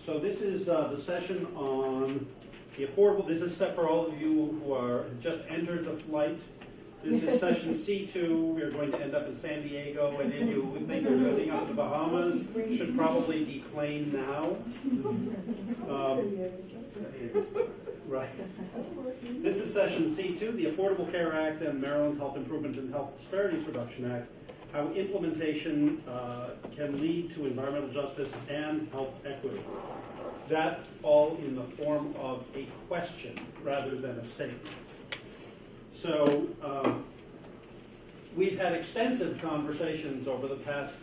So this is the session on the affordable. This is set for all of you who are just entered the flight. This is session C2. We're going to end up in San Diego, and if you think you're living out in the Bahamas, should probably deplane now. Right. This is session C2, the Affordable Care Act and Maryland Health Improvement and Health Disparities Reduction Act, how implementation can lead to environmental justice and health equity. That all in the form of a question rather than a statement. So we've had extensive conversations over the past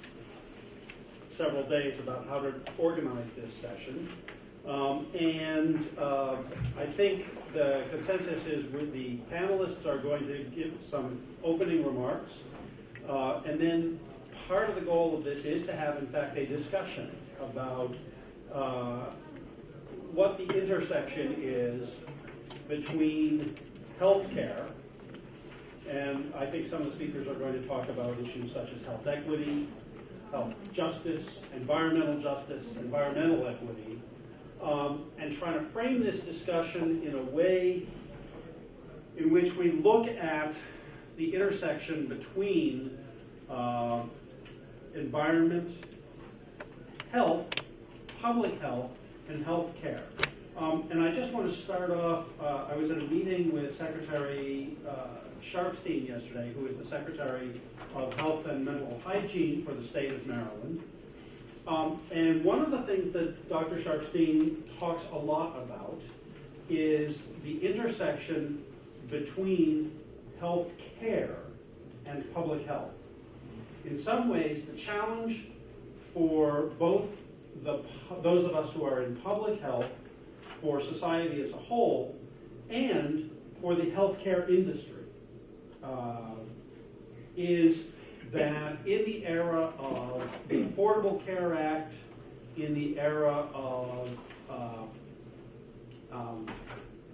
several days about how to organize this session. I think the consensus is the panelists are going to give some opening remarks. And then part of the goal of this is to have, in fact, a discussion about what the intersection is between healthcare, and I think some of the speakers are going to talk about issues such as health equity, health justice, environmental equity, and trying to frame this discussion in a way in which we look at the intersection between environment, health, public health, and health care. And I just want to start off, I was at a meeting with Secretary Sharpstein yesterday, who is the Secretary of Health and Mental Hygiene for the state of Maryland. And one of the things that Dr. Sharpstein talks a lot about is the intersection between health care and public health. In some ways, the challenge for both those of us who are in public health, for society as a whole, and for the healthcare industry is that in the era of the Affordable Care Act, in the era of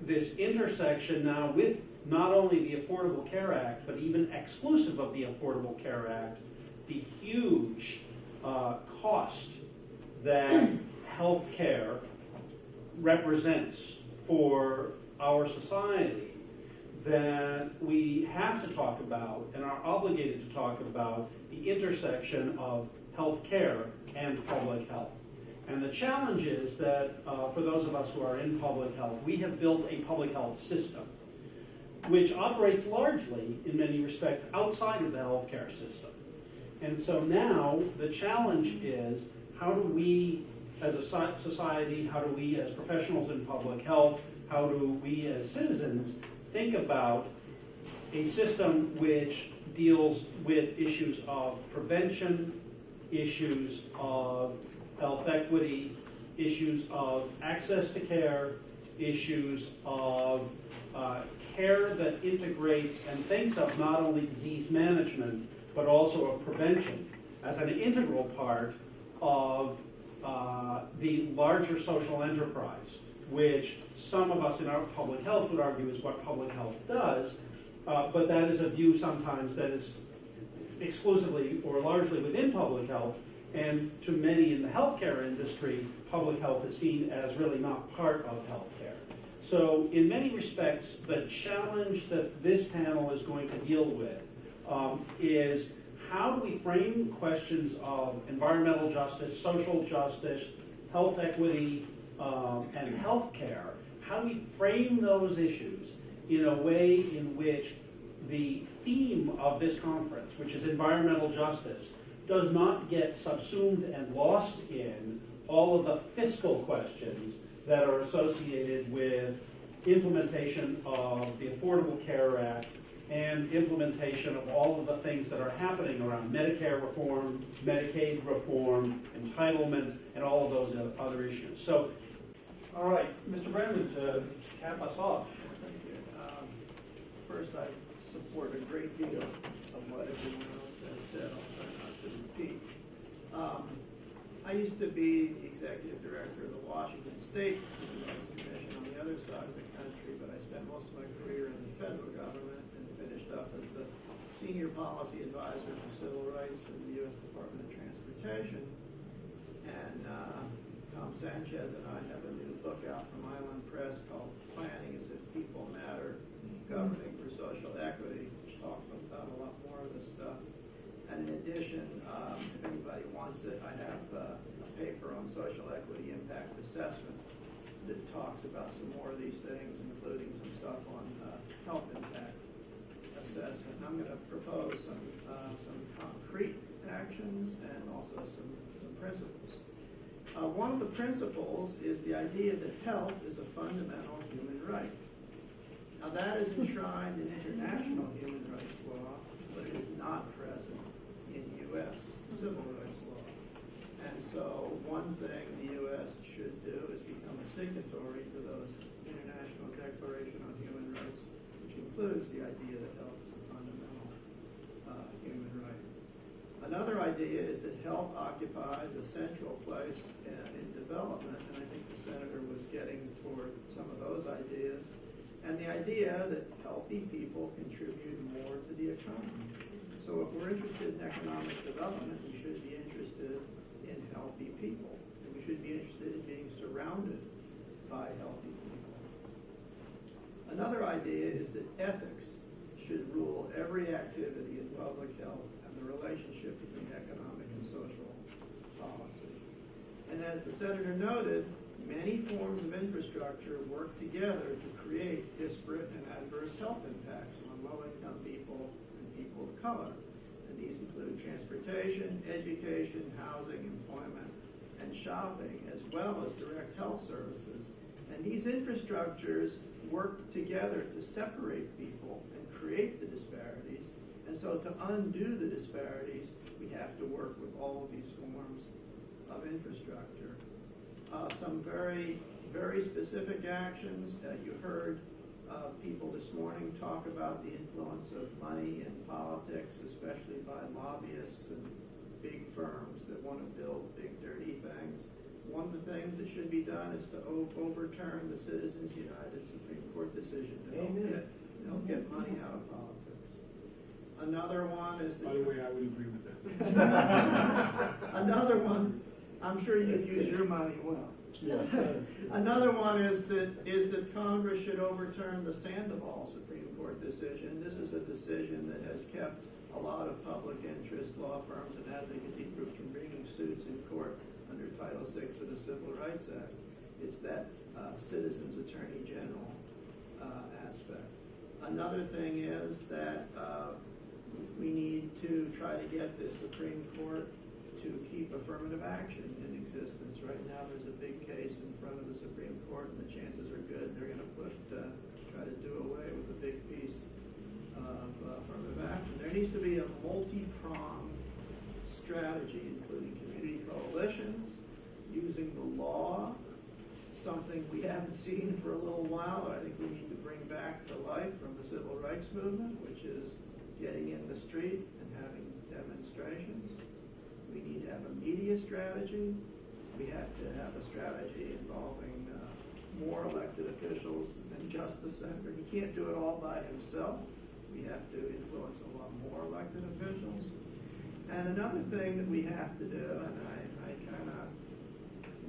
this intersection now with not only the Affordable Care Act, but even exclusive of the Affordable Care Act, the huge cost that health care represents for our society, that we have to talk about and are obligated to talk about the intersection of health care and public health. And the challenge is that for those of us who are in public health, we have built a public health system which operates largely, in many respects, outside of the healthcare system. And so now the challenge is, how do we as a society, how do we as professionals in public health, how do we as citizens think about a system which deals with issues of prevention, issues of health equity, issues of access to care, issues of care that integrates and thinks of not only disease management, but also of prevention as an integral part of the larger social enterprise, which some of us in our public health would argue is what public health does, but that is a view sometimes that is exclusively or largely within public health, and to many in the healthcare industry, public health is seen as really not part of healthcare. So in many respects, the challenge that this panel is going to deal with is, how do we frame questions of environmental justice, social justice, health equity, and health care? How do we frame those issues in a way in which the theme of this conference, which is environmental justice, does not get subsumed and lost in all of the fiscal questions that are associated with implementation of the Affordable Care Act and implementation of all of the things that are happening around Medicare reform, Medicaid reform, entitlements, and all of those other issues. So, all right, Mr. Brandon, to cap us off. Thank you. First, I support a great deal of what everyone else has said. I'll try not to repeat. I used to be the executive director of the Washington State Human Rights Commission on the other side of the country, but I spent most of my career in the federal government and finished up as the senior policy advisor for civil rights in the U.S. Department of Transportation. And Tom Sanchez and I have a new book out from Island Press called Planning as If People Matter, Governing for Social Equity, which talks about a lot more of this stuff. And in addition, if anybody wants it, I have a paper on social equity impact assessment that talks about some more of these things, including some stuff on health impact assessment. And I'm going to propose some concrete actions and also some principles. One of the principles is the idea that health is a fundamental human right. Now that is enshrined in international human rights law, but it is not present in U.S. civil rights law. And so one thing the U.S. should do is become a signatory to those International Declaration on Human Rights, which includes the idea that health is a fundamental human right. Another idea is that health occupies a central place in development, and I think the Senator was getting toward some of those ideas, and the idea that healthy people contribute more to the economy. So if we're interested in economic development, we should be interested in healthy people, and we should be interested in being surrounded by healthy people. Another idea is that ethics should rule every activity in public health and the relationship between economic and social policy. And as the Senator noted, many forms of infrastructure work together to create disparate and adverse health impacts on low-income people and people of color. And these include transportation, education, housing, employment, and shopping, as well as direct health services. And these infrastructures work together to separate people and create the disparities. And so to undo the disparities, we have to work with all of these forms of infrastructure. Some very, very specific actions. You heard people this morning talk about the influence of money in politics, especially by lobbyists and big firms that want to build big, dirty things. One of the things that should be done is to overturn the Citizens United Supreme Court decision to help get money out of politics. Another one is that... By the way, I would agree with that. Another one, I'm sure you'd use your money well. Yes. Another one is that Congress should overturn the Sandoval Supreme Court decision. This is a decision that has kept a lot of public interest law firms and advocacy groups from bringing suits in court under Title VI of the Civil Rights Act. It's that citizens attorney general aspect. Another thing is that we need to try to get the Supreme Court to keep affirmative action in existence. Right now there's a big case in front of the Supreme Court, and the chances are good they're going to try to do away with a big piece of affirmative action. There needs to be a multi-pronged strategy, including community coalitions, using the law, something we haven't seen for a little while, but I think we need to bring back to life from the civil rights movement, which is getting in the street and having demonstrations. We need to have a media strategy. We have to have a strategy involving more elected officials than just the senator. He can't do it all by himself. We have to influence a lot more elected officials. And another thing that we have to do, and I kind of,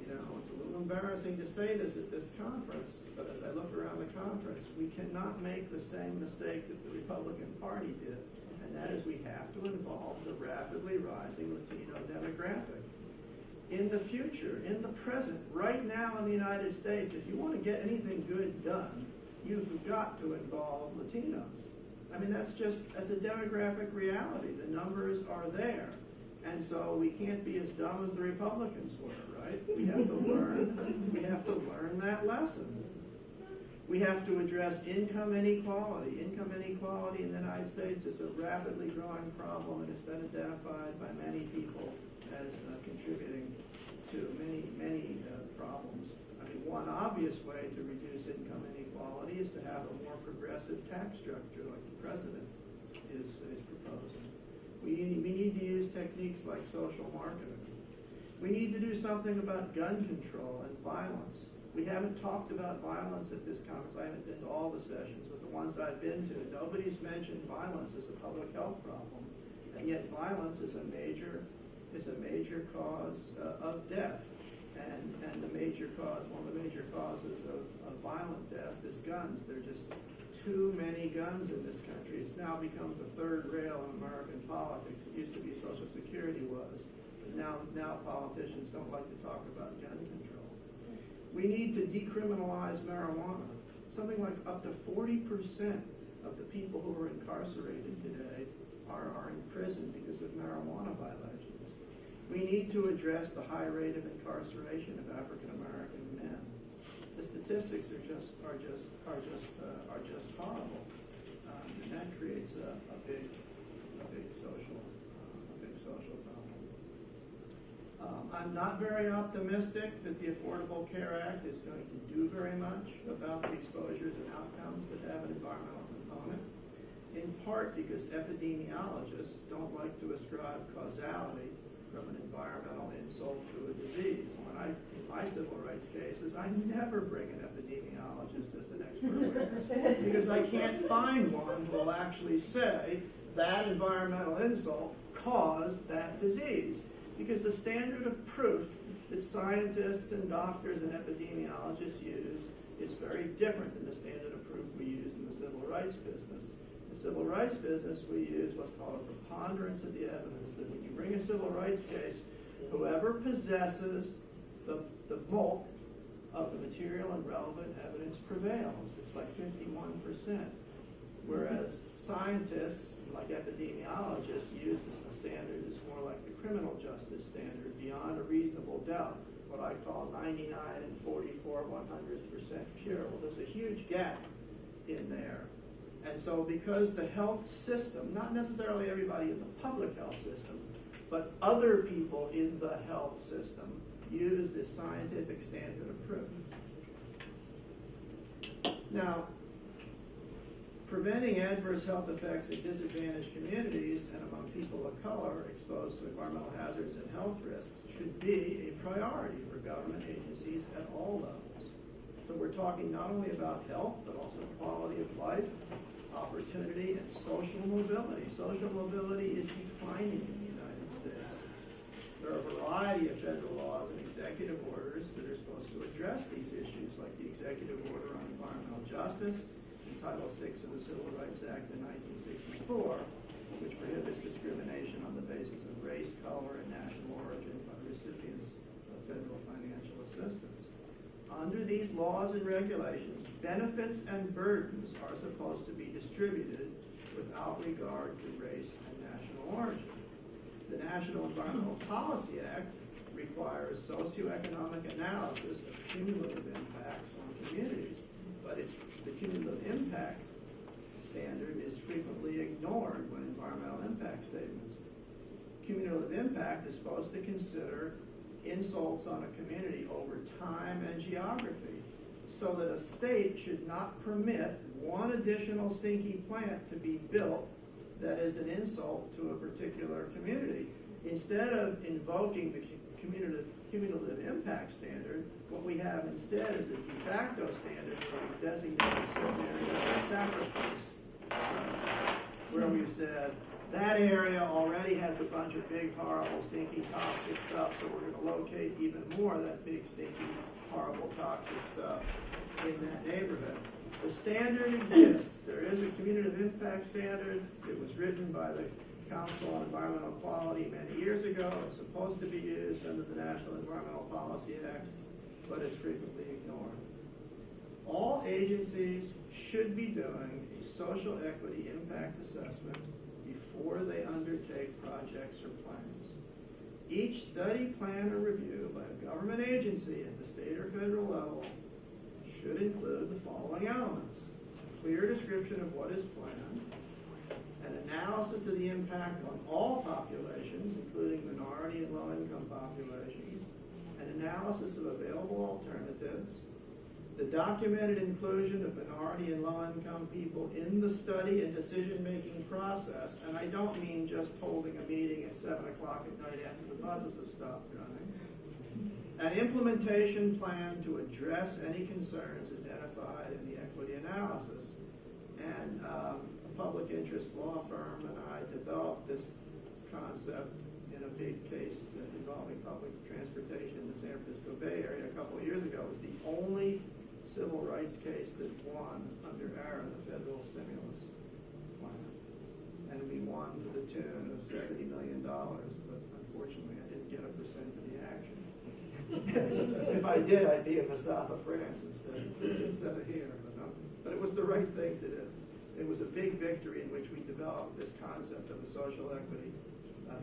it's a little embarrassing to say this at this conference, but as I look around the conference, we cannot make the same mistake that the Republican Party did. And that is we have to involve the rapidly rising Latino demographic. In the future, in the present, right now in the United States, if you want to get anything good done, you've got to involve Latinos. I mean, that's a demographic reality. The numbers are there. And so we can't be as dumb as the Republicans were, right? We have to learn that lesson. We have to address income inequality. Income inequality in the United States is a rapidly growing problem, and it's been identified by many people as contributing to many problems. I mean, one obvious way to reduce income inequality is to have a more progressive tax structure like the president is proposing. We need to use techniques like social marketing. We need to do something about gun control and violence. We haven't talked about violence at this conference. I haven't been to all the sessions, but the ones I've been to, nobody's mentioned violence as a public health problem, and yet violence is a major cause of death. And the major cause, one of the major causes of violent death is guns. There are just too many guns in this country. It's now become the third rail in American politics. It used to be Social Security was. But now politicians don't like to talk about gun control. We need to decriminalize marijuana. Something like up to 40% of the people who are incarcerated today are in prison because of marijuana violations. We need to address the high rate of incarceration of African American men. The statistics are just horrible, and that creates a big social problem. I'm not very optimistic that the Affordable Care Act is going to do very much about the exposures and outcomes that have an environmental component, in part because epidemiologists don't like to ascribe causality from an environmental insult to a disease. In my civil rights cases, I never bring an epidemiologist as an expert witness because I can't find one who will actually say that environmental insult caused that disease. Because the standard of proof that scientists and doctors and epidemiologists use is very different than the standard of proof we use in the civil rights business. In the civil rights business, we use what's called a preponderance of the evidence, that when you bring a civil rights case, whoever possesses the bulk of the material and relevant evidence prevails. It's like 51%. Whereas scientists, like epidemiologists, use a standard that's more like the criminal justice standard, beyond a reasonable doubt, what I call 99 and 44 100% pure. Well, there's a huge gap in there. And so because the health system, not necessarily everybody in the public health system, but other people in the health system use this scientific standard of proof. Now, preventing adverse health effects in disadvantaged communities and among people of color exposed to environmental hazards and health risks should be a priority for government agencies at all levels. So we're talking not only about health, but also quality of life, opportunity, and social mobility. Social mobility is declining in the United States. There are a variety of federal laws and executive orders that are supposed to address these issues, like the Executive Order on Environmental Justice, Title VI of the Civil Rights Act of 1964, which prohibits discrimination on the basis of race, color, and national origin by recipients of federal financial assistance. Under these laws and regulations, benefits and burdens are supposed to be distributed without regard to race and national origin. The National Environmental Policy Act requires socioeconomic analysis of cumulative impacts on communities, but the cumulative impact standard is frequently ignored when environmental impact statements. Cumulative impact is supposed to consider insults on a community over time and geography, so that a state should not permit one additional stinky plant to be built that is an insult to a particular community. Instead of invoking the cumulative impact standard, what we have instead is a de facto standard where we designate a certain area as sacrifice, where we've said that area already has a bunch of big, horrible, stinky, toxic stuff, so we're going to locate even more of that big, stinky, horrible, toxic stuff in that neighborhood. The standard exists. There is a cumulative impact standard. It was written by the Council on Environmental Quality many years ago. It's supposed to be used under the National Environmental Policy Act, but it's frequently ignored. All agencies should be doing a social equity impact assessment before they undertake projects or plans. Each study, plan, or review by a government agency at the state or federal level should include the following elements: a clear description of what is planned, an analysis of the impact on all populations, including minority and low-income populations, an analysis of available alternatives, the documented inclusion of minority and low-income people in the study and decision-making process, and I don't mean just holding a meeting at 7 o'clock at night after the buses have stopped running, an implementation plan to address any concerns identified in the equity analysis. And a public interest law firm and I developed this concept in a big case involving public transportation in the San Francisco Bay Area a couple of years ago. It was the only civil rights case that won under ARA, the federal stimulus plan. And we won to the tune of $70 million, but unfortunately I didn't get a percent of the action. If I did, I'd be in the south of France instead of here. But it was the right thing to do. It was a big victory in which we developed this concept of a social equity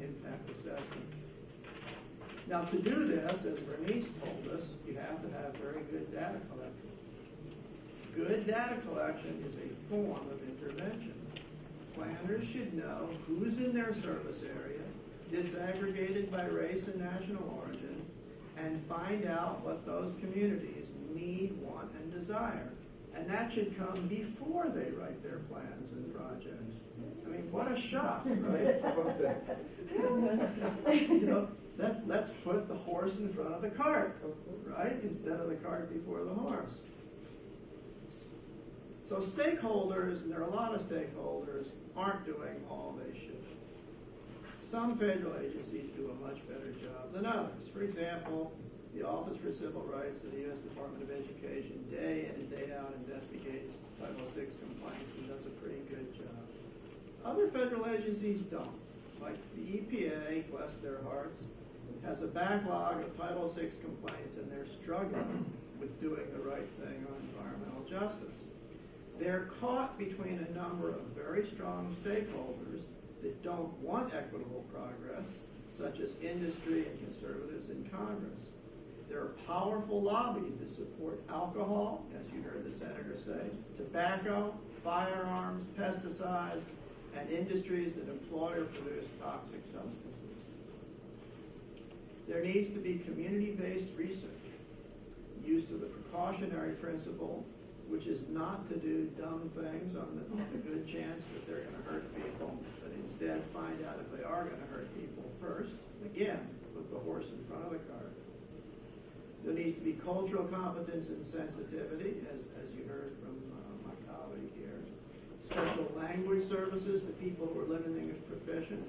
impact assessment. Now, to do this, as Bernice told us, you have to have very good data collection. Good data collection is a form of intervention. Planners should know who's in their service area, disaggregated by race and national origin, and find out what those communities need, want, and desire. And that should come before they write their plans and projects. I mean, what a shock, right? Let's put the horse in front of the cart, right? Instead of the cart before the horse. So stakeholders, and there are a lot of stakeholders, aren't doing all they should. Some federal agencies do a much better job than others. For example, the Office for Civil Rights of the U.S. Department of Education day in and day out investigates Title VI complaints and does a pretty good job. Other federal agencies don't. Like the EPA, bless their hearts, has a backlog of Title VI complaints, and they're struggling with doing the right thing on environmental justice. They're caught between a number of very strong stakeholders that don't want equitable progress, such as industry and conservatives in Congress. There are powerful lobbies that support alcohol, as you heard the senator say, tobacco, firearms, pesticides, and industries that employ or produce toxic substances. There needs to be community-based research, use of the precautionary principle, which is not to do dumb things on the good chance that they're going to hurt people, but instead find out if they are going to hurt people first. Again, put the horse in front of the cart. There needs to be cultural competence and sensitivity, as you heard from my colleague here. Special language services to people who are limiting as proficient.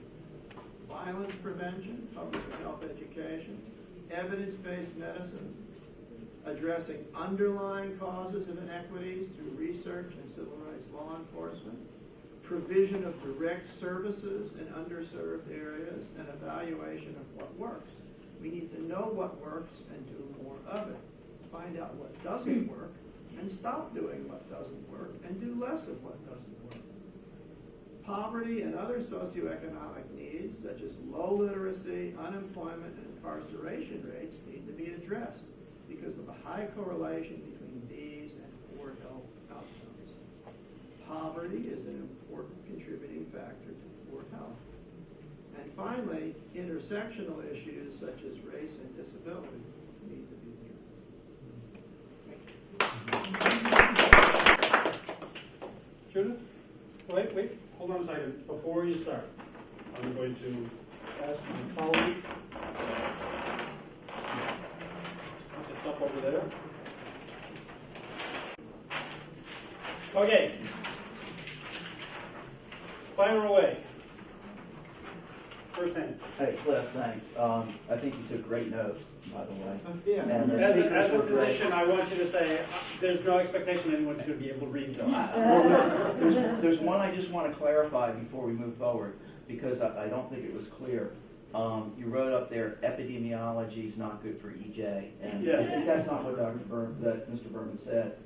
Violence prevention, public health education. Evidence-based medicine. Addressing underlying causes of inequities through research and civil rights law enforcement. Provision of direct services in underserved areas, and evaluation of what works. We need to know what works and do more of it. Find out what doesn't work and stop doing what doesn't work and do less of what doesn't work. Poverty and other socioeconomic needs, such as low literacy, unemployment, and incarceration rates, need to be addressed because of the high correlation between these and poor health outcomes. Poverty is an important contributing factor to poor health. And finally, intersectional issues such as race and disability need to be addressed. Judith? Wait, hold on a second. Before you start, I'm going to ask my colleague, put this up over there. Okay. Fire away. First hand. Hey, Cliff, thanks. I think you took great notes, by the way. Yeah. And the As speakers a were great. physician, I want you to say, there's no expectation anyone's going to be able to read those. There's one I just want to clarify before we move forward, because I don't think it was clear. You wrote up there, epidemiology is not good for EJ, and Yes. I think that's not what Mr. Berman said.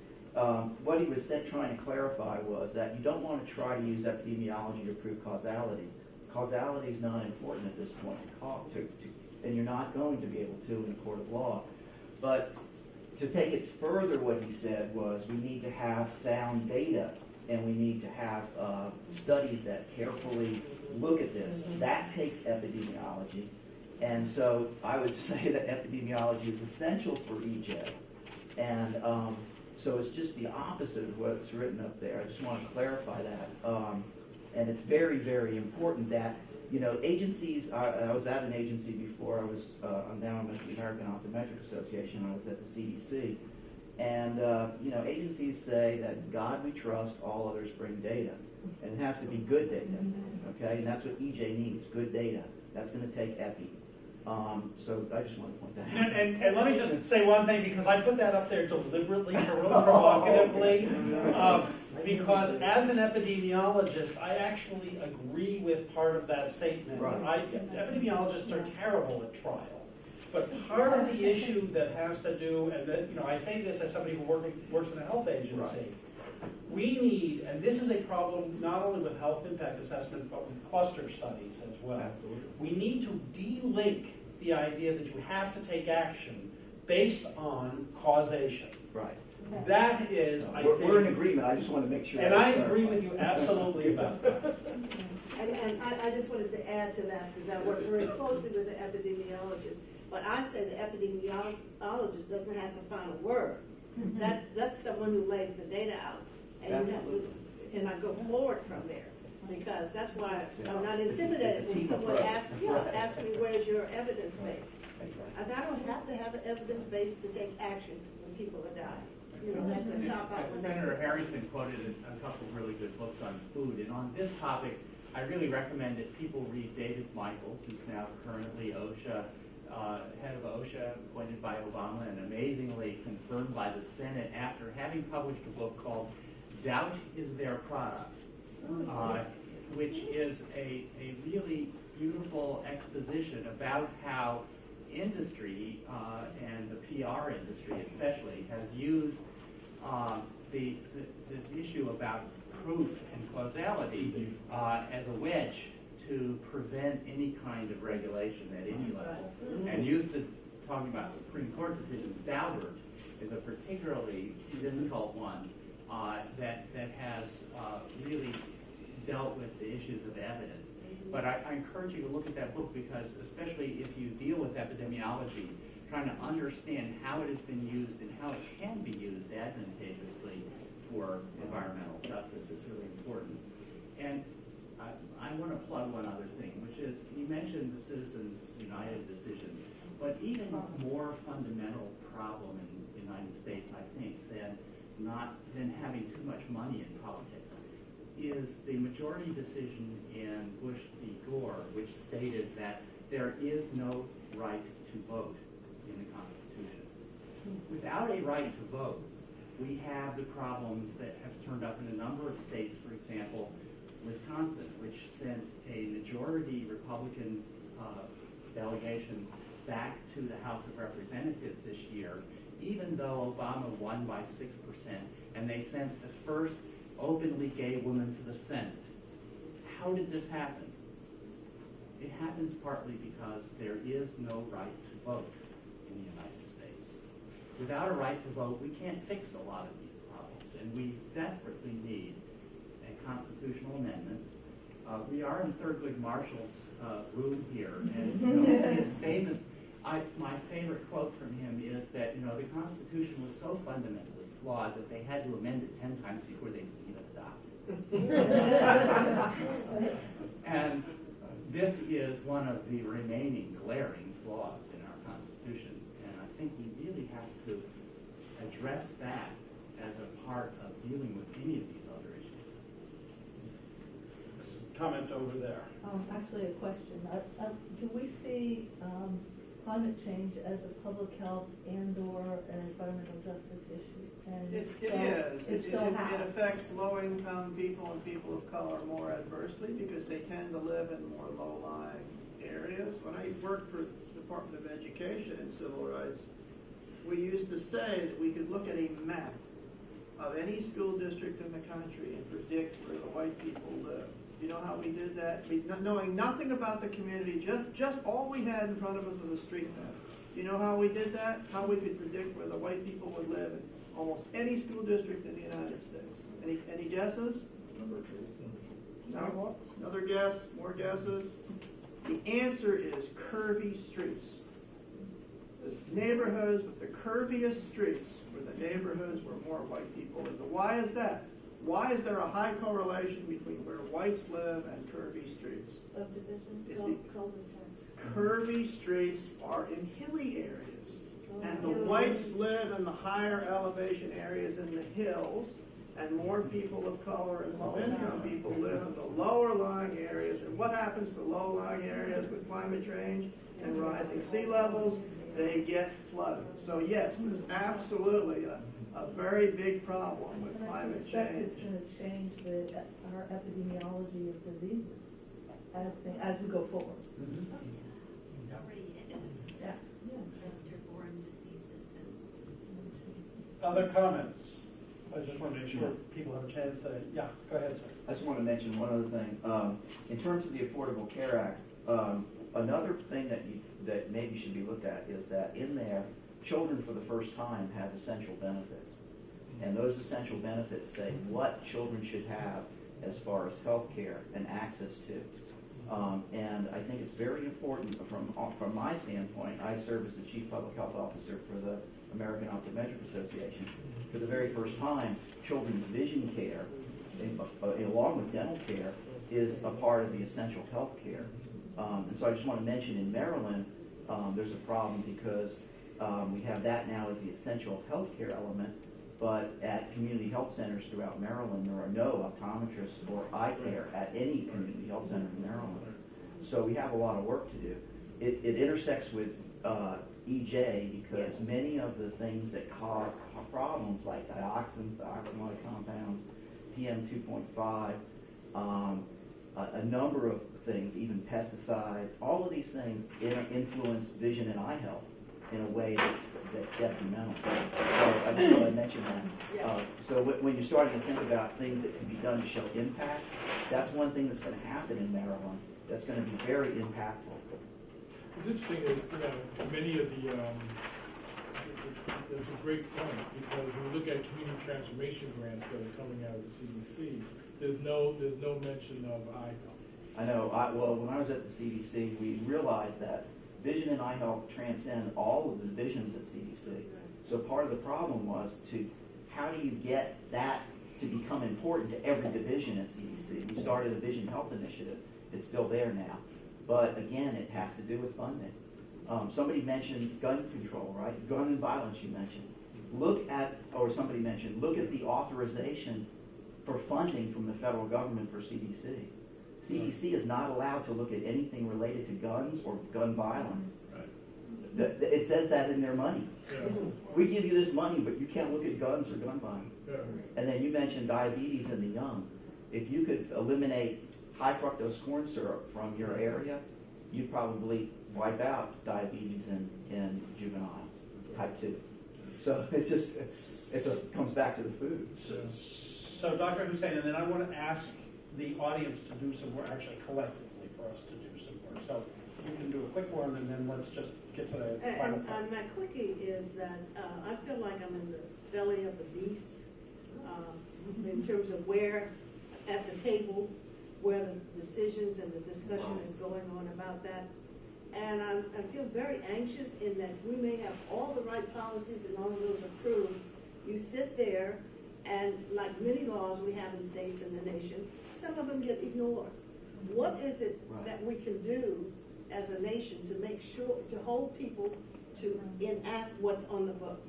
What he was trying to clarify was that you don't want to try to use epidemiology to prove causality. Causality is not important at this point, and you're not going to be able to in a court of law. But to take it further, what he said was we need to have sound data, and we need to have studies that carefully look at this. That takes epidemiology. And so I would say that epidemiology is essential for EJ. And so it's just the opposite of what's written up there. I just want to clarify that. And it's very, very important that, agencies, I was at an agency before. I'm now at the American Optometric Association. I was at the CDC. And, agencies say that God we trust, all others bring data. And it has to be good data, okay? And that's what EJ needs, good data. That's going to take epi. So I just want to point that out. And let me just say one thing, because I put that up there deliberately, provocatively, because as an epidemiologist, I actually agree with part of that statement. Right. Epidemiologists are terrible at trial. But part of the issue that has to do, and that, I say this as somebody who works in a health agency, Right. We need, and this is a problem not only with health impact assessment, but with cluster studies as well. Absolutely. We need to de-link the idea that you have to take action based on causation. Right. That is, I think... We're in agreement. I just want to make sure. And I agree with you absolutely about that. And I just wanted to add to that, because I work very closely with the epidemiologist, but I say the epidemiologist doesn't have the final word. That's someone who lays the data out, and you have to, and I go forward from there, because that's why I'm not intimidated when someone asks me, where's your evidence base? I say, I don't have to have an evidence base to take action when people are dying. That's a cop-out. Senator Harrington quoted a couple of really good books on food, and on this topic, I really recommend that people read David Michaels, who's now currently OSHA, head of OSHA, appointed by Obama and amazingly confirmed by the Senate after having published a book called Doubt is Their Product, which is a really beautiful exposition about how industry, and the PR industry especially, has used this issue about proof and causality as a wedge to prevent any kind of regulation at any level. And used to talking about Supreme Court decisions, Daubert is a particularly difficult one that has really dealt with the issues of evidence. But I encourage you to look at that book, because especially if you deal with epidemiology, trying to understand how it has been used and how it can be used advantageously for environmental justice is really important. And I want to plug one other thing, which is, you mentioned the Citizens United decision, but even more fundamental problem in the United States, I think, than having too much money in politics, is the majority decision in Bush v. Gore, which stated that there is no right to vote in the Constitution. Without a right to vote, we have the problems that have turned up in a number of states. For example, Wisconsin, which sent a majority Republican delegation back to the House of Representatives this year, even though Obama won by 6%, and they sent the first openly gay woman to the Senate. How did this happen? It happens partly because there is no right to vote in the United States. Without a right to vote, we can't fix a lot of these problems, and we desperately need a constitutional amendment. We are in Thurgood Marshall's room here, and his famous, my favorite quote from him is that the Constitution was so fundamentally flawed that they had to amend it 10 times before they could even adopt it. And this is one of the remaining glaring flaws in our Constitution, and I think we really have to address that as a part of dealing with any of these other issues. Comment over there. Actually, a question. Do we see climate change as a public health and/or an environmental justice issue? And It is. If so, how? It affects low-income people and people of color more adversely because they tend to live in more low-lying areas. When I worked for the Department of Education and Civil Rights, we used to say that we could look at a map of any school district in the country and predict where the white people live. You know how we did that? Knowing nothing about the community, just all we had in front of us was a street map. You know how we did that? How we could predict where the white people would live in almost any school district in the United States. Any guesses? Number of trees. No? Another guess? More guesses? The answer is curvy streets. The neighborhoods with the curviest streets were the neighborhoods where more white people live. Why is that? Why is there a high correlation between where whites live and curvy streets? Subdivision, cul-de-sacs. Curvy streets are in hilly areas, and the whites live in the higher elevation areas in the hills, and more people of color and low-income people live in the lower-lying areas. And what happens to low-lying areas with climate change and rising sea levels? They get flooded. So yes, there's absolutely a very big problem with climate I suspect change. it's going to change our epidemiology of diseases as we go forward. It already is. Yeah. Vector-borne diseases and. Other comments? I just want to make sure people have a chance to, yeah, go ahead, sir. I just want to mention one other thing. In terms of the Affordable Care Act, another thing that maybe should be looked at is that in there, children for the first time have essential benefits. And those essential benefits say what children should have as far as health care and access to. And I think it's very important from my standpoint. I serve as the Chief Public Health Officer for the American Optometric Association. For the very first time, children's vision care, along with dental care, is a part of the essential health care. And so I just want to mention in Maryland, there's a problem because we have that now as the essential health care element, but at community health centers throughout Maryland, there are no optometrists or eye care at any community health center in Maryland. So we have a lot of work to do. It intersects with EJ because many of the things that cause problems like dioxins, dioxinoid compounds, PM 2.5, a number of things, even pesticides, all of these things influence vision and eye health in a way that's detrimental. So I just want to mention that. So when you're starting to think about things that can be done to show impact, that's one thing that's going to happen in Maryland that's going to be very impactful. It's interesting that, many of the, that's a great point, because when you look at community transformation grants that are coming out of the CDC, there's no mention of eye health. I know. Well, when I was at the CDC, we realized that vision and eye health transcend all of the divisions at CDC. So part of the problem was how do you get that to become important to every division at CDC? We started a vision health initiative. It's still there now. But again, it has to do with funding. Somebody mentioned gun control, right? Gun and violence you mentioned. Somebody mentioned, look at the authorization for funding from the federal government for CDC. CDC is not allowed to look at anything related to guns or gun violence. Right. It says that in their money. Yeah. We give you this money, but you can't look at guns or gun violence. Yeah. And then you mentioned diabetes in the young. If you could eliminate high fructose corn syrup from your area, you'd probably wipe out diabetes in juveniles, type 2. So it comes back to the food. So Dr. Hussein, and then I want to ask the audience to do some work, actually collectively for us to do some work. So you can do a quick one, and then let's just get to the final part. And my quickie is that I feel like I'm in the belly of the beast in terms of where at the table where the decisions and the discussion is going on about that. And I feel very anxious in that we may have all the right policies and all of those approved. You sit there, and like many laws we have in states and the nation, some of them get ignored. What is it that we can do as a nation to make sure, to hold people to enact what's on the books?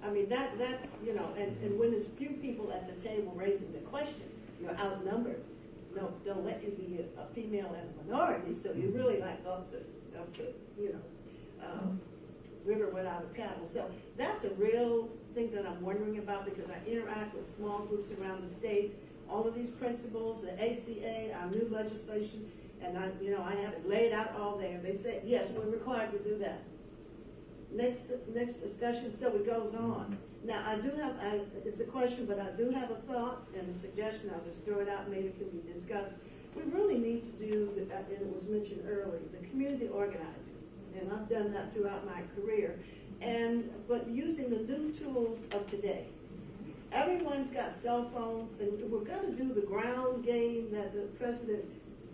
I mean, that's, and when there's few people at the table raising the question, you're outnumbered. No, don't let you be a female and a minority, so you're really like up the river without a paddle. So that's a real thing that I'm wondering about, because I interact with small groups around the state. All of these principles, the ACA, our new legislation, and I have it laid out all there. They say, yes, we're required to do that. Next discussion, so it goes on. Now, it's a question, but I do have a thought and a suggestion. I'll just throw it out, maybe it can be discussed. We really need to do, and it was mentioned earlier, the community organizing. And I've done that throughout my career. But using the new tools of today. Everyone's got cell phones, and we're going to do the ground game that the president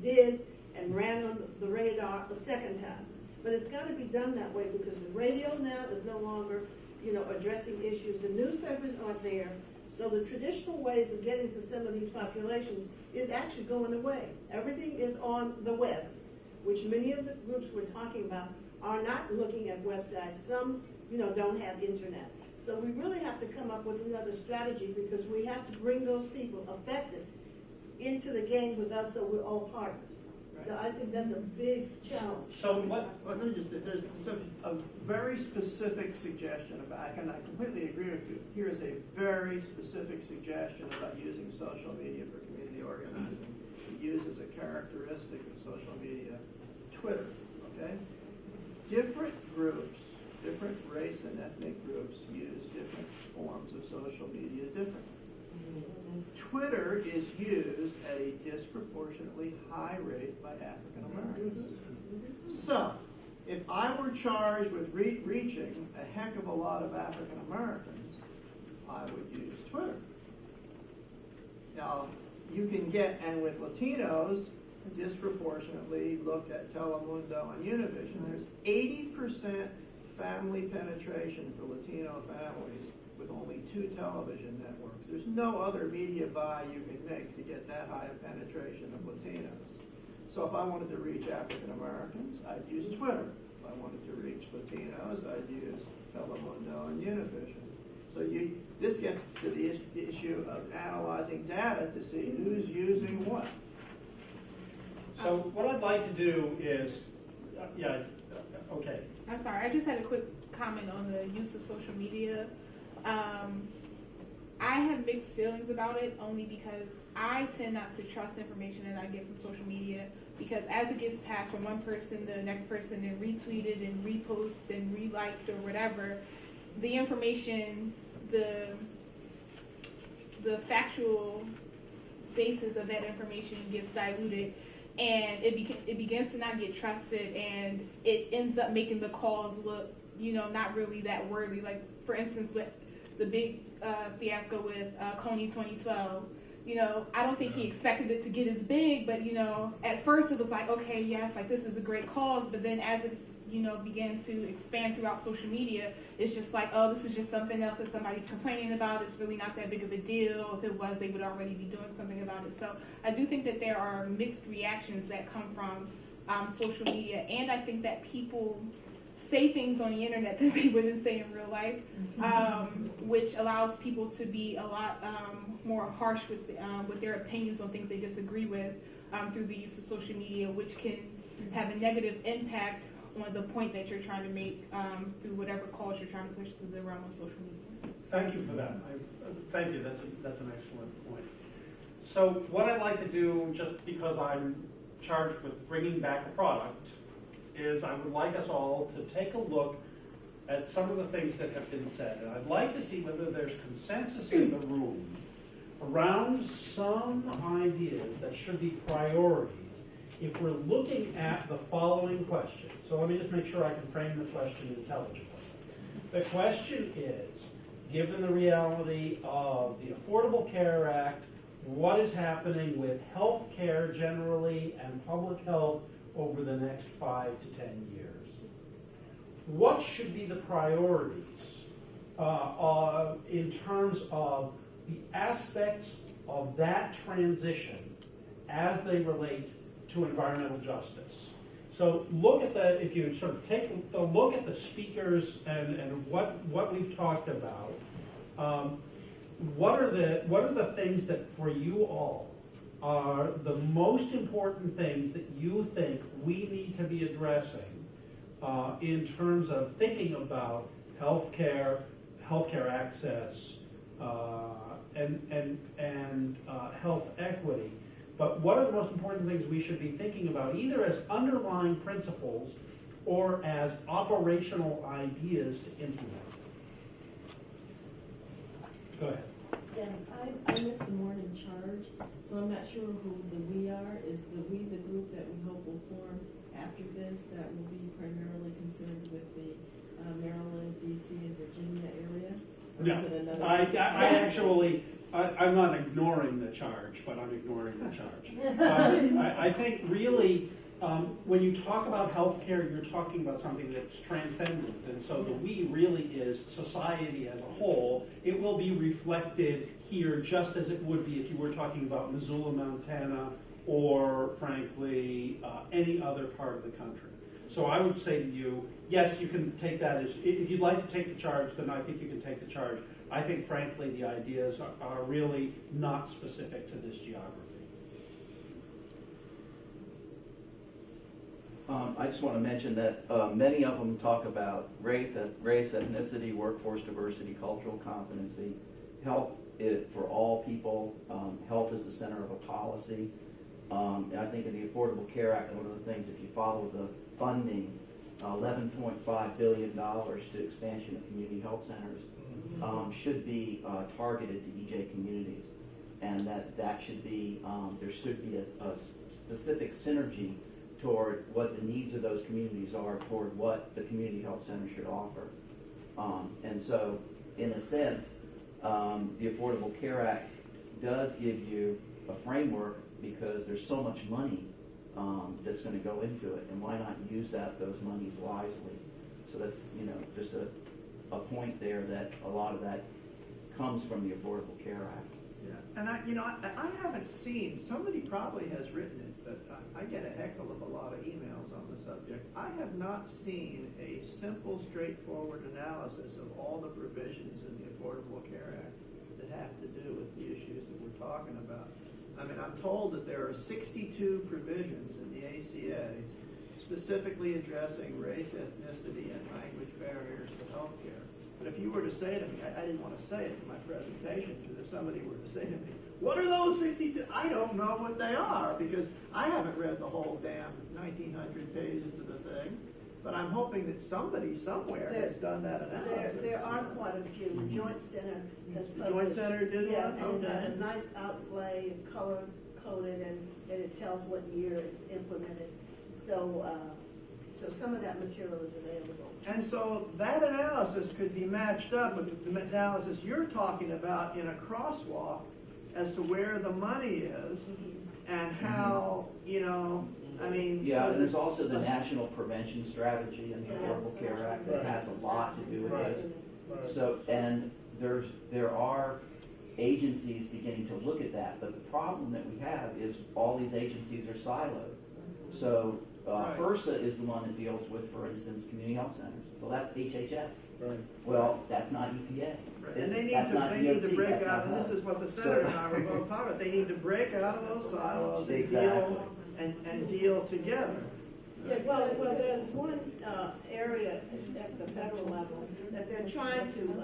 did and ran on the radar a second time. But it's got to be done that way, because the radio now is no longer, addressing issues. The newspapers aren't there. So the traditional ways of getting to some of these populations is actually going away. Everything is on the web, which many of the groups we're talking about are not looking at websites. Some, don't have internet. So we really have to come up with another strategy, because we have to bring those people affected into the game with us, so we're all partners. So I think that's a big challenge. So what, Well, let me just, there's a very specific suggestion about, and I completely agree with you. Here is a very specific suggestion about using social media for community organizing. It uses a characteristic of social media, Twitter, okay? Different groups, different race and ethnic groups use different forms of social media differently. Twitter is used at a disproportionately high rate by African Americans. So, if I were charged with reaching a heck of a lot of African Americans, I would use Twitter. Now, you can get, and with Latinos, disproportionately look at Telemundo and Univision. There's 80% family penetration for Latino families with only 2 television networks. There's no other media buy you can make to get that high a penetration of Latinos. So if I wanted to reach African Americans, I'd use Twitter. If I wanted to reach Latinos, I'd use Telemundo and Univision. So this gets to the issue of analyzing data to see who's using what. so what I'd like to do is, okay. I'm sorry, I just had a quick comment on the use of social media. I have mixed feelings about it, only because I tend not to trust information that I get from social media, because as it gets passed from one person to the next person and retweeted and reposted and reliked or whatever, the information, the factual basis of that information gets diluted, and it begins to not get trusted, and it ends up making the cause look, not really that worthy. Like, for instance, with the big fiasco with Coney 2012, I don't think he expected it to get as big, but, at first it was like, okay, yes, like, this is a great cause, but then as it, began to expand throughout social media, it's just like, oh, this is just something else that somebody's complaining about. It's really not that big of a deal. If it was, they would already be doing something about it. So I do think that there are mixed reactions that come from social media, and I think that people say things on the internet that they wouldn't say in real life, which allows people to be a lot more harsh with their opinions on things they disagree with through the use of social media, which can have a negative impact on the point that you're trying to make through whatever cause you're trying to push through the realm of social media. Thank you for that. Thank you. That's an excellent point. So what I'd like to do, just because I'm charged with bringing back a product, is I would like us all to take a look at some of the things that have been said. And I'd like to see whether there's consensus in the room around some ideas that should be priorities if we're looking at the following question. So let me just make sure I can frame the question intelligently. The question is, given the reality of the Affordable Care Act, what is happening with health care generally and public health over the next 5 to 10 years? What should be the priorities in terms of the aspects of that transition as they relate to environmental justice? So look at if you sort of take a look at the speakers and what we've talked about, what are the things that for you all are the most important things that you think we need to be addressing in terms of thinking about healthcare access, and health equity? But what are the most important things we should be thinking about, either as underlying principles or as operational ideas to implement? Go ahead. Yes, I missed the morning charge, so I'm not sure who the we are. Is the we the group that we hope will form after this that will be primarily concerned with the Maryland, D.C., and Virginia area? Or No, is it another I actually, I'm not ignoring the charge, but I'm ignoring the charge. I think really, when you talk about healthcare, you're talking about something that's transcendent, and so the we really is society as a whole. It will be reflected here just as it would be if you were talking about Missoula, Montana, or frankly, any other part of the country. So I would say to you, yes, you can take that as, if you'd like to take the charge, then I think you can take the charge. I think frankly the ideas are really not specific to this geography. I just want to mention that many of them talk about race, ethnicity, workforce diversity, cultural competency, health for all people. Health is the center of a policy. And I think in the Affordable Care Act, one of the things, if you follow the funding, $11.5 billion to expansion of community health centers should be targeted to EJ communities, and that should be there should be a specific synergy toward what the needs of those communities are toward what the community health center should offer. And so, in a sense, the Affordable Care Act does give you a framework because there's so much money that's going to go into it, and why not use those monies wisely? So that's just a point there that a lot of that comes from the Affordable Care Act. Yeah, and I haven't seen, somebody probably has written it, but I get a heckle of a lot of emails on the subject. I have not seen a simple, straightforward analysis of all the provisions in the Affordable Care Act that have to do with the issues that we're talking about. I mean, I'm told that there are 62 provisions in the ACA specifically addressing race, ethnicity, and language barriers to health care. But if you were to say to me, I didn't want to say it in my presentation, because if somebody were to say to me, what are those 62? I don't know what they are, because I haven't read the whole damn 1,900 pages of the thing. But I'm hoping that somebody somewhere has done that analysis. There are quite a few. The Joint Center has The Joint Center did yeah, one? and it has Okay. a nice outlay. It's color coded, and it tells what year it's implemented. So, so some of that material is available. And so that analysis could be matched up with the analysis you're talking about in a crosswalk as to where the money is and how, I mean... Yeah, and there's also the National Prevention Strategy in the Affordable Care Act that has a lot to do with this. Right. So, and there are agencies beginning to look at that, but the problem that we have is all these agencies are siloed. So HRSA is the one that deals with, for instance, community health centers. Well, that's HHS. Right. Well, that's not EPA. And they That's not need to DOT, break that's out, not and this HUD. is what the senator and I were both talking about. They need to break out of those silos and Exactly. and deal together. Yeah, well, there's one area at the federal level that they're trying to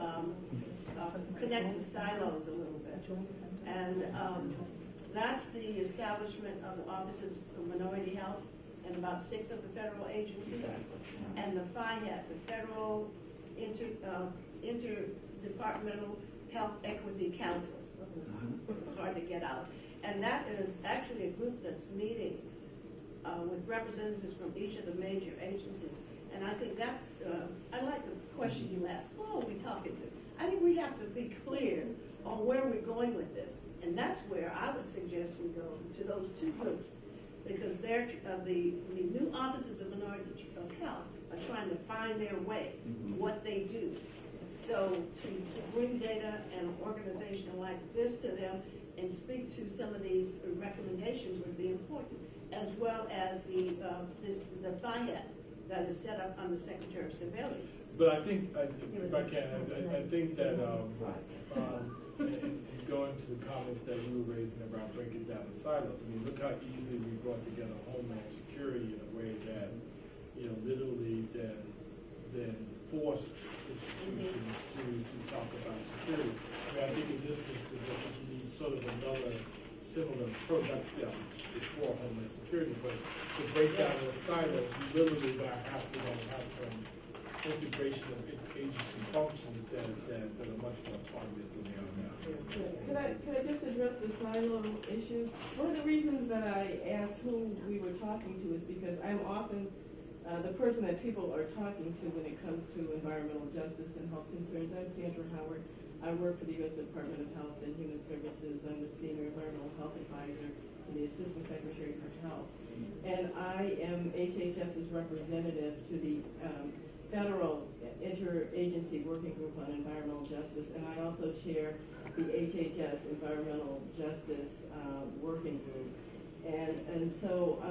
connect the silos a little bit. And that's the establishment of the Offices of Minority Health and about 6 of the federal agencies. And the FIHET, the Federal Interdepartmental Health Equity Council. It's hard to get out. And that is actually a group that's meeting with representatives from each of the major agencies. And I think that's, I like the question you asked, who are we talking to? I think we have to be clear on where we're going with this. And that's where I would suggest we go to those 2 groups, because they're, the new Offices of Minority Health are trying to find their way, what they do. So to bring data and an organization like this to them and speak to some of these recommendations would be important, as well as the FIHET that is set up under Secretary of Civilians. But I think, if I can, I think that and going to the comments that you were raising about breaking down the silos, I mean, look how easily we brought together Homeland Security in a way that, literally then forced institutions to talk about security. I mean, I think in this instance, I think you need sort of another similar approach, not to say I'm before Homeland Security, but to break down the silos, you literally have to have some integration of agency functions that are much more targeted than they are now. Could I just address the silo issue? One of the reasons that I asked who we were talking to is because I'm often the person that people are talking to when it comes to environmental justice and health concerns. I'm Sandra Howard. I work for the U.S. Department of Health and Human Services. I'm the Senior Environmental Health Advisor and the Assistant Secretary for Health. And I am HHS's representative to the Federal Interagency Working Group on Environmental Justice, and I also chair the HHS Environmental Justice Working Group. And so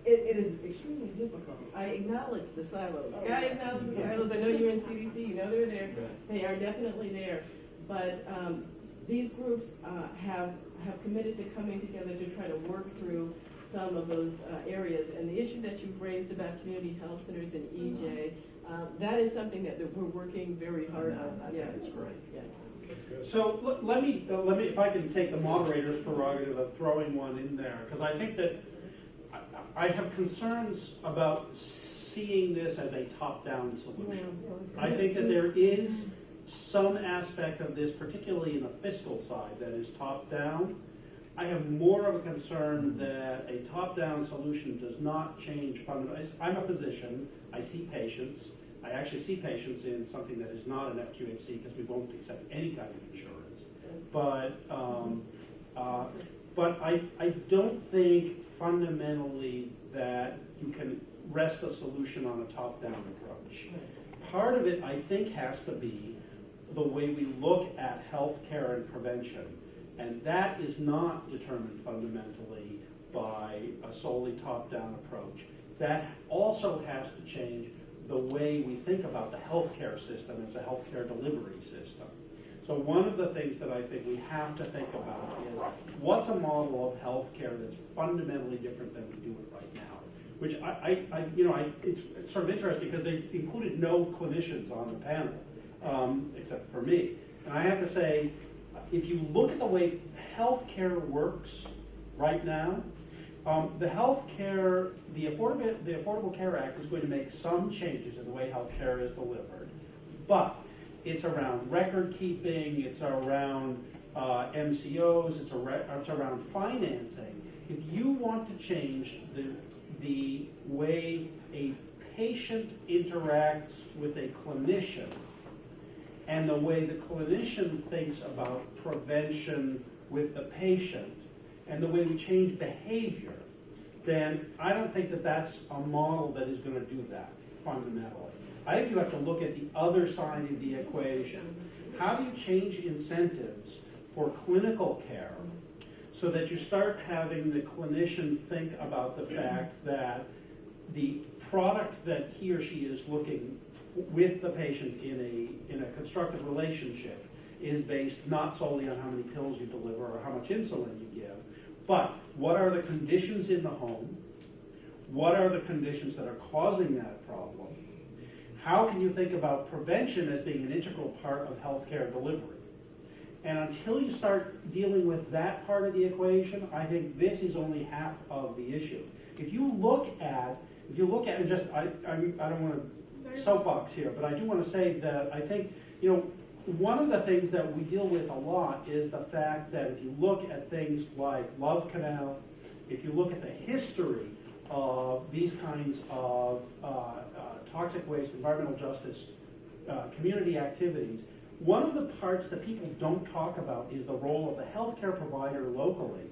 It is extremely difficult. I acknowledge the silos. I acknowledge the silos. I know you're in CDC, you know they're there. They are definitely there. But these groups have committed to coming together to try to work through some of those areas. And the issue that you've raised about community health centers and EJ, that is something that we're working very hard on. Yeah, That's great. Yeah. So let me, if I can take the moderator's prerogative of throwing one in there, because I think that I have concerns about seeing this as a top-down solution. I think that there is some aspect of this, particularly in the fiscal side, that is top-down. I have more of a concern that a top-down solution does not change fundamentally. I'm a physician. I see patients. I actually see patients in something that is not an FQHC because we won't accept any kind of insurance. But I don't think fundamentally that you can rest a solution on a top-down approach. Part of it, I think, has to be the way we look at healthcare and prevention. And that is not determined fundamentally by a solely top-down approach. That also has to change the way we think about the healthcare system as a healthcare delivery system. So one of the things that I think we have to think about is what's a model of healthcare that's fundamentally different than we do it right now? Which it's sort of interesting because they included no clinicians on the panel, except for me. And I have to say, if you look at the way healthcare works right now, the Affordable Care Act is going to make some changes in the way healthcare is delivered, but it's around record keeping, it's around MCOs, it's around financing. If you want to change the way a patient interacts with a clinician and the way the clinician thinks about prevention with the patient and the way we change behavior, then I don't think that that's a model that is going to do that fundamentally. I think you have to look at the other side of the equation. How do you change incentives for clinical care so that you start having the clinician think about the fact that the product that he or she is looking with the patient in a constructive relationship is based not solely on how many pills you deliver or how much insulin you give, but what are the conditions in the home? What are the conditions that are causing that problem? How can you think about prevention as being an integral part of healthcare delivery? And until you start dealing with that part of the equation, I think this is only half of the issue. If you look at, and just, I don't want to soapbox here, but I do want to say that I think, one of the things that we deal with a lot is the fact that if you look at things like Love Canal, if you look at the history of these kinds of toxic waste, environmental justice, community activities, one of the parts that people don't talk about is the role of the healthcare provider locally,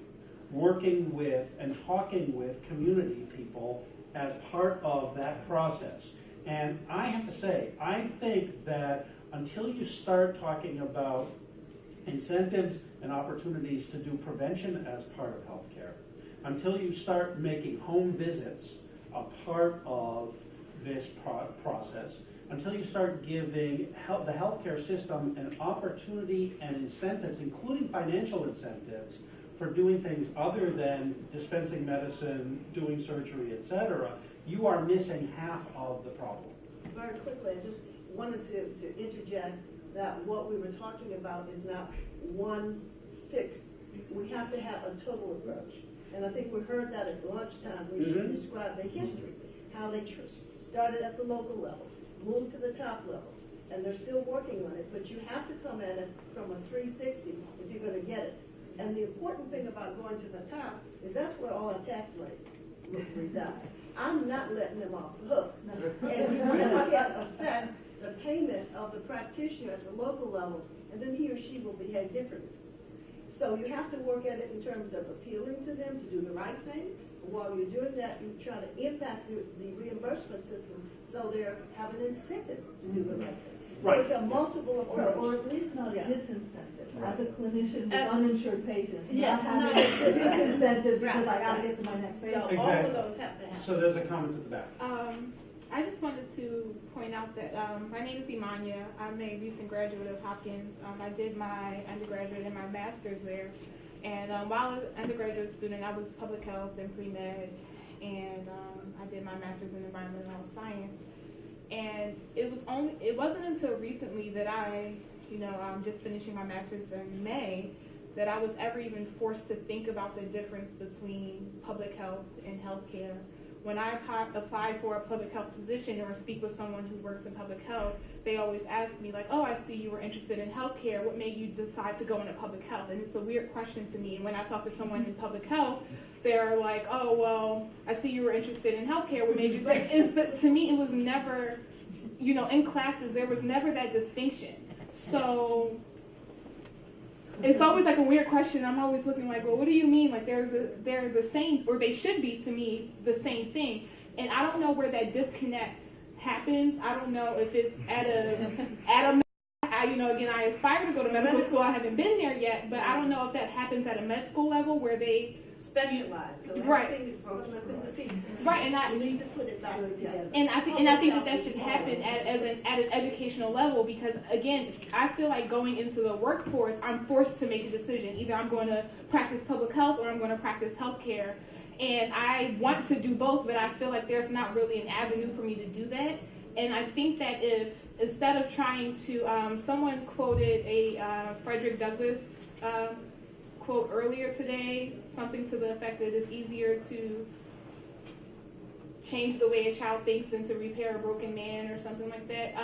working with and talking with community people as part of that process. And I have to say, I think that until you start talking about incentives and opportunities to do prevention as part of healthcare, until you start making home visits a part of this process, until you start giving the healthcare system an opportunity and incentives, including financial incentives, for doing things other than dispensing medicine, doing surgery, etc., you are missing half of the problem. Very quickly, I just wanted to interject that what we were talking about is not one fix. We have to have a total approach. And I think we heard that at lunchtime when she described the history, how they started at the local level, moved to the top level, and they're still working on it. But you have to come at it from a 360 if you're going to get it. And the important thing about going to the top is that's where all our tax money resides. I'm not letting them off the hook. And you really can't affect the payment of the practitioner at the local level, and then he or she will behave differently. So you have to work at it in terms of appealing to them to do the right thing. While you're doing that, you try to impact the reimbursement system so they have an incentive to do the right thing. So Right. it's a multiple Or approach. at least not a Yeah. disincentive, as a clinician with And- uninsured patients. Yes, not not having a a disincentive Right. because I gotta get to my next So patient. all Exactly. of those have to happen. So there's a comment at the back. I just wanted to point out that my name is Imanya. I'm a recent graduate of Hopkins. I did my undergraduate and my master's there. And while an undergraduate student, I was public health and pre-med, and I did my master's in environmental health science. And it wasn't until recently that I, just finishing my master's in May, that I was ever even forced to think about the difference between public health and healthcare. When I applied for a public health position or speak with someone who works in public health, they always ask me like, oh, I see you were interested in healthcare. What made you decide to go into public health? And it's a weird question to me. And when I talk to someone in public health, they're like, oh, well, I see you were interested in healthcare. What made you, but to me, it was never, in classes, there was never that distinction. So it's always like a weird question. I'm always looking like, well, what do you mean? Like they're the same, or they should be to me the same thing. And I don't know where that disconnect happens. I don't know if it's at a again, I aspire to go to medical school. I haven't been there yet, but I don't know if that happens at a med school level where they Specialized, so Right. everything is broken up into pieces. Right, and we need to put it back together. And I think that should happen at an educational level, because again, I feel like going into the workforce, I'm forced to make a decision. Either I'm going to practice public health or I'm going to practice healthcare. And I want to do both, but I feel like there's not really an avenue for me to do that. And I think that if, instead of trying to, someone quoted a Frederick Douglass quote earlier today, something to the effect that it's easier to change the way a child thinks than to repair a broken man, or something like that.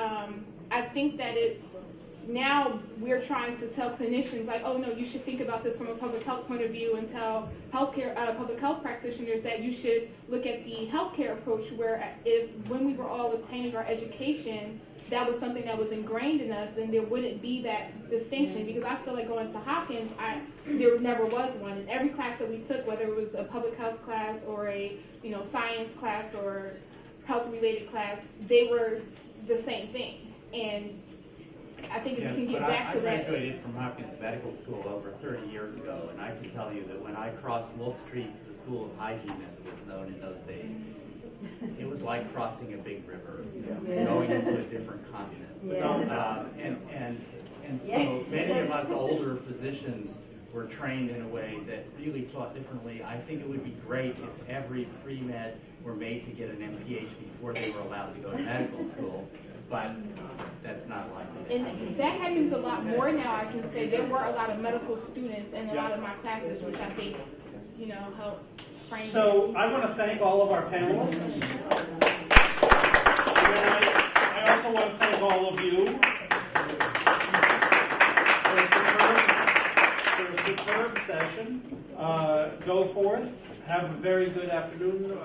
I think that it's now we're trying to tell clinicians like, oh no, you should think about this from a public health point of view, and tell public health practitioners that you should look at the healthcare approach, where when we were all obtaining our education, that was something that was ingrained in us, then there wouldn't be that distinction. Because I feel like going to Hopkins, there never was one. In every class that we took, whether it was a public health class or a science class or health-related class, they were the same thing. And I think if we can get back to that. I graduated from Hopkins Medical School over 30 years ago, and I can tell you that when I crossed Wolf Street, the School of Hygiene, as it was known in those days, it was like crossing a big river, going into a different continent. And so many of us older physicians were trained in a way that really thought differently. I think it would be great if every pre-med were made to get an MPH before they were allowed to go to medical school, but that's not likely. And that happens a lot more now, I can say. There were a lot of medical students in a lot of my classes, which I think, helped frame it. So I want to thank all of our panelists. And I also want to thank all of you for a superb session. Go forth. Have a very good afternoon.